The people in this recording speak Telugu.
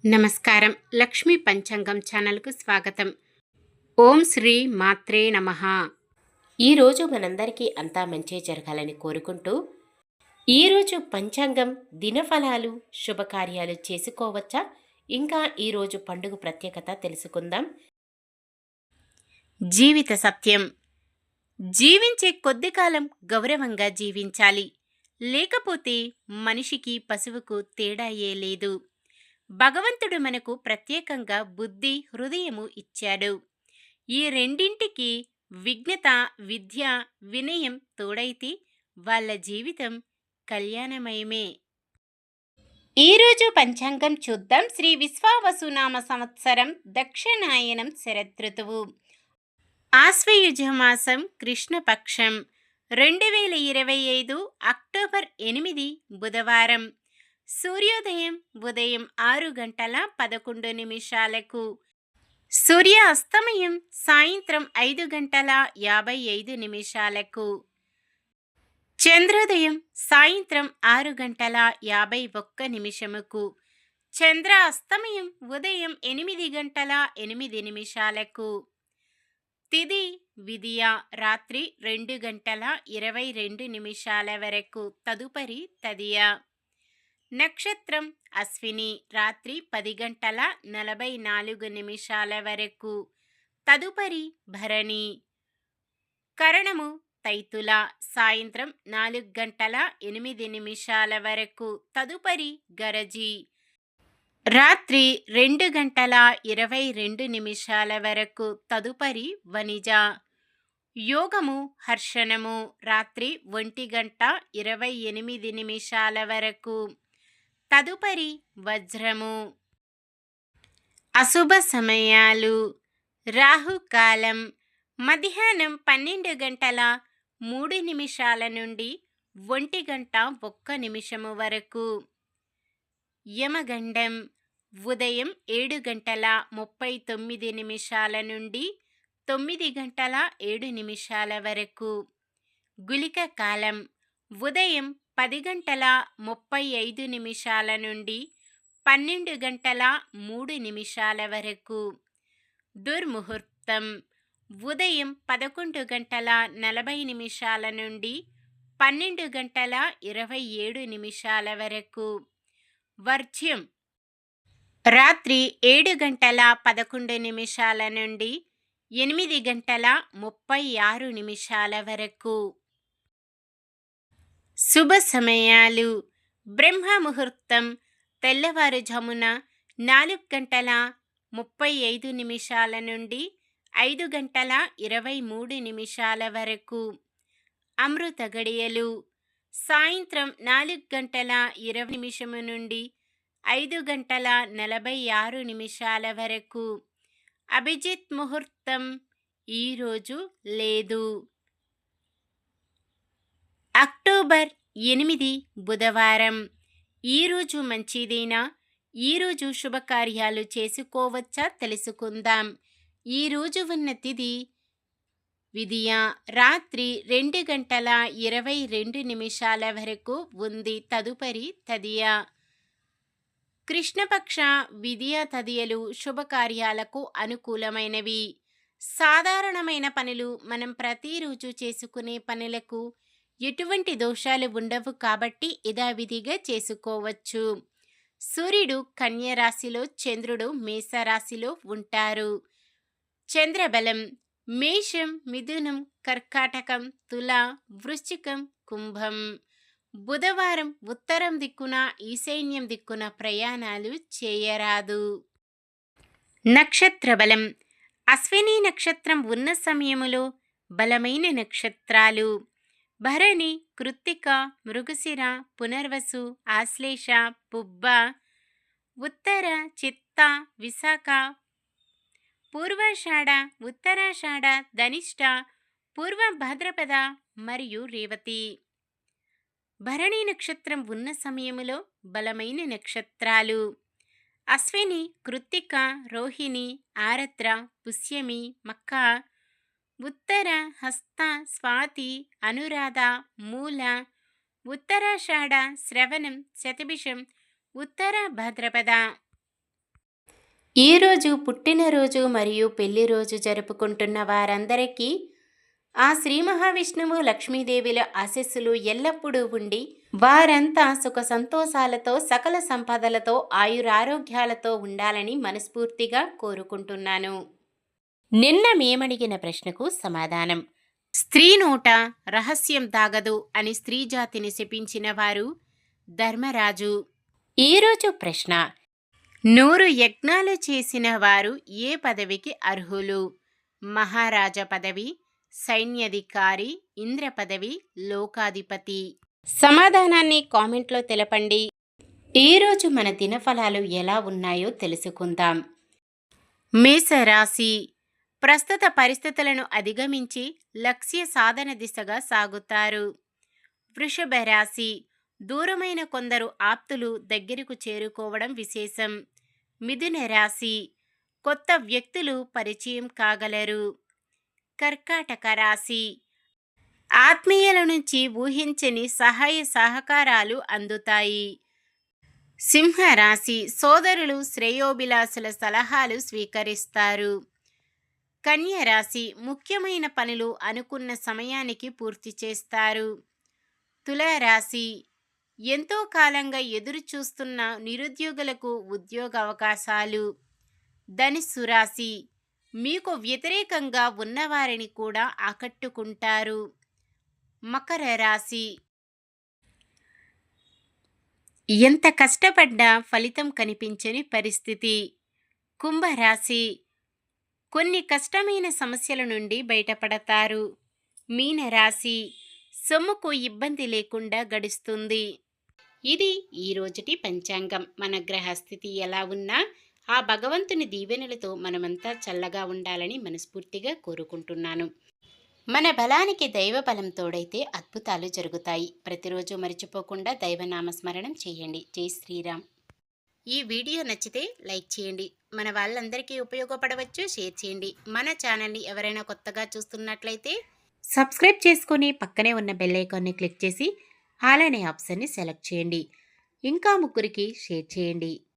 నమస్కారం. లక్ష్మీ పంచాంగం ఛానల్కు స్వాగతం. ఓం శ్రీ మాత్రే నమః. ఈరోజు మనందరికీ అంతా మంచి జరగాలని కోరుకుంటూ, ఈరోజు పంచాంగం దినఫలాలు శుభకార్యాలు చేసుకోవచ్చా, ఇంకా ఈరోజు పండుగ ప్రత్యేకత తెలుసుకుందాం. జీవిత సత్యం. జీవించే కొద్ది కాలం గౌరవంగా జీవించాలి. లేకపోతే మనిషికి పశువుకు తేడాయే లేదు. భగవంతుడు మనకు ప్రత్యేకంగా బుద్ధి, హృదయము ఇచ్చాడు. ఈ రెండింటికి విజ్ఞత, విద్య, వినయం తోడైతే వాళ్ళ జీవితం కళ్యాణమయమే. ఈరోజు పంచాంగం చూద్దాం. శ్రీ విశ్వావసునామ సంవత్సరం దక్షిణాయనం శరదృతువు, ఆశ్వయుజ మాసం కృష్ణపక్షం, 2025 అక్టోబర్ 8 బుధవారం. సూర్యోదయం ఉదయం 6:11 సూర్య అస్తమయం సాయంత్రం 5:55 చంద్రోదయం సాయంత్రం 6:51 చంద్ర అస్తమయం ఉదయం 8:08 తిథి విదియ రాత్రి 2:22 వరకు, తదుపరి తదియ. నక్షత్రం అశ్విని రాత్రి 10:44 వరకు, తదుపరి భరణి. కరణము తైతుల సాయంత్రం 4:08 వరకు, తదుపరి గరజి. రాత్రి 2:22 వరకు, తదుపరి వనిజ. యోగము హర్షణము రాత్రి 1:28 వరకు, తదుపరి వజ్రము. అశుభ సమయాలు: రాహుకాలం మధ్యాహ్నం 12:03 నుండి 1:01 వరకు. యమగండం ఉదయం 7:39 నుండి 9:07 వరకు. గుళిక కాలం ఉదయం 10:35 నుండి 12:03 వరకు. దుర్ముహూర్తం ఉదయం 11:40 నుండి 12:27 వరకు. వర్జ్యం రాత్రి 7:11 నుండి 8:36 వరకు. శుభ సమయాలు: బ్రహ్మ ముహూర్తం తెల్లవారుజామున 4:35 నుండి 5:23 వరకు. అమృత గడియలు సాయంత్రం 4:20 నుండి 5:46 వరకు. అభిజిత్ ముహూర్తం ఈరోజు లేదు. అక్టోబర్ 8 బుధవారం. ఈరోజు మంచిదేనా? ఈరోజు శుభకార్యాలు చేసుకోవచ్చా తెలుసుకుందాం. ఈరోజు ఉన్న తిథి విదియ రాత్రి 2:22 వరకు ఉంది, తదుపరి తదియ. కృష్ణపక్ష విదియ తదియలు శుభకార్యాలకు అనుకూలమైనవి. సాధారణమైన పనులు, మనం ప్రతిరోజు చేసుకునే పనులకు ఎటువంటి దోషాలు ఉండవు కాబట్టి యథావిధిగా చేసుకోవచ్చు. సూర్యుడు కన్య రాశిలో, చంద్రుడు మేషరాశిలో ఉంటారు. చంద్రబలం మేషం, మిథునం, కర్కాటకం, తుల, వృశ్చికం, కుంభం. బుధవారం ఉత్తరం దిక్కున, ఈశాన్యం దిక్కున ప్రయాణాలు చేయరాదు. నక్షత్ర బలం: అశ్విని నక్షత్రం ఉన్న సమయములో బలమైన నక్షత్రాలు భరణి, కృత్తిక, మృగశిర, పునర్వసు, ఆశ్లేష, పుబ్బ, ఉత్తర, చిత్త, విశాఖ, పూర్వాషాఢ, ఉత్తరాషాఢ, ధనిష్ట, పూర్వ భాద్రపద మరియు రేవతి. భరణి నక్షత్రం ఉన్న సమయములో బలమైన నక్షత్రాలు అశ్విని, కృత్తిక, రోహిణి, ఆరద్ర, పుష్యమి, మక్క, ఉత్తర, హస్త, స్వాతి, అనురాధ, మూల, ఉత్తరాషాఢ, శ్రవణం, శతభిషం, ఉత్తర భాద్రపద. ఈరోజు పుట్టినరోజు మరియు పెళ్లి రోజు జరుపుకుంటున్న వారందరికీ ఆ శ్రీ మహావిష్ణువు లక్ష్మీదేవిల ఆశీస్సులు ఎల్లప్పుడూ ఉండి వారంతా సుఖ సంతోషాలతో సకల సంపదలతో ఆయురారోగ్యాలతో ఉండాలని మనస్ఫూర్తిగా కోరుకుంటున్నాను. నిన్న మేమడిగిన ప్రశ్నకు సమాధానం: స్త్రీ నోట రహస్యం దాగదు అని స్త్రీ జాతిని శపించిన వారు ధర్మరాజు. ఈరోజు ప్రశ్న: 100 యజ్ఞాలు చేసిన వారు ఏ పదవికి అర్హులు? మహారాజా పదవి, సైన్యాధికారి, ఇంద్ర పదవి, లోకాధిపతి. సమాధానాన్ని కామెంట్లో తెలపండి. ఈరోజు మన దినఫలాలు ఎలా ఉన్నాయో తెలుసుకుందాం. మేషరాశి ప్రస్తుత పరిస్థితులను అధిగమించి లక్ష్య సాధన దిశగా సాగుతారు. వృషభ రాశి దూరమైన కొందరు ఆప్తులు దగ్గరకు చేరుకోవడం విశేషం. మిథున రాశి కొత్త వ్యక్తులు పరిచయం కాగలరు. కర్కాటక రాశి ఆత్మీయుల నుంచి ఊహించని సహాయ సహకారాలు అందుతాయి. సింహరాశి సోదరులు శ్రేయోభిలాషుల సలహాలు స్వీకరిస్తారు. కన్య రాశి ముఖ్యమైన పనులు అనుకున్న సమయానికి పూర్తి చేస్తారు. తులారాశి ఎంతో కాలంగా ఎదురు చూస్తున్న నిరుద్యోగులకు ఉద్యోగ అవకాశాలు. ధనుస్సు రాశి మీకు వ్యతిరేకంగా ఉన్నవారిని కూడా ఆకట్టుకుంటారు. మకర రాశి ఎంత కష్టపడ్డా ఫలితం కనిపించని పరిస్థితి. కుంభరాశి కొన్ని కష్టమైన సమస్యల నుండి బయటపడతారు. మీనరాశి సొమ్ముకు ఇబ్బంది లేకుండా గడుస్తుంది. ఇది ఈ రోజుటి పంచాంగం. మన గ్రహస్థితి ఎలా ఉన్నా ఆ భగవంతుని దీవెనలతో మనమంతా చల్లగా ఉండాలని మనస్ఫూర్తిగా కోరుకుంటున్నాను. మన బలానికి దైవ బలం తోడైతే అద్భుతాలు జరుగుతాయి. ప్రతిరోజు మర్చిపోకుండా దైవనామస్మరణం చేయండి. జై శ్రీరామ్. ఈ వీడియో నచ్చితే లైక్ చేయండి. మన వాళ్ళందరికీ ఉపయోగపడవచ్చు. షేర్ చేయండి. మన ఛానల్ని ఎవరైనా కొత్తగా చూస్తున్నట్లయితే సబ్స్క్రైబ్ చేసుకొని పక్కనే ఉన్న బెల్ ఐకాన్ని క్లిక్ చేసి ఆల్ అనే ఆప్షన్ని సెలెక్ట్ చేయండి. ఇంకా ముగ్గురికి షేర్ చేయండి.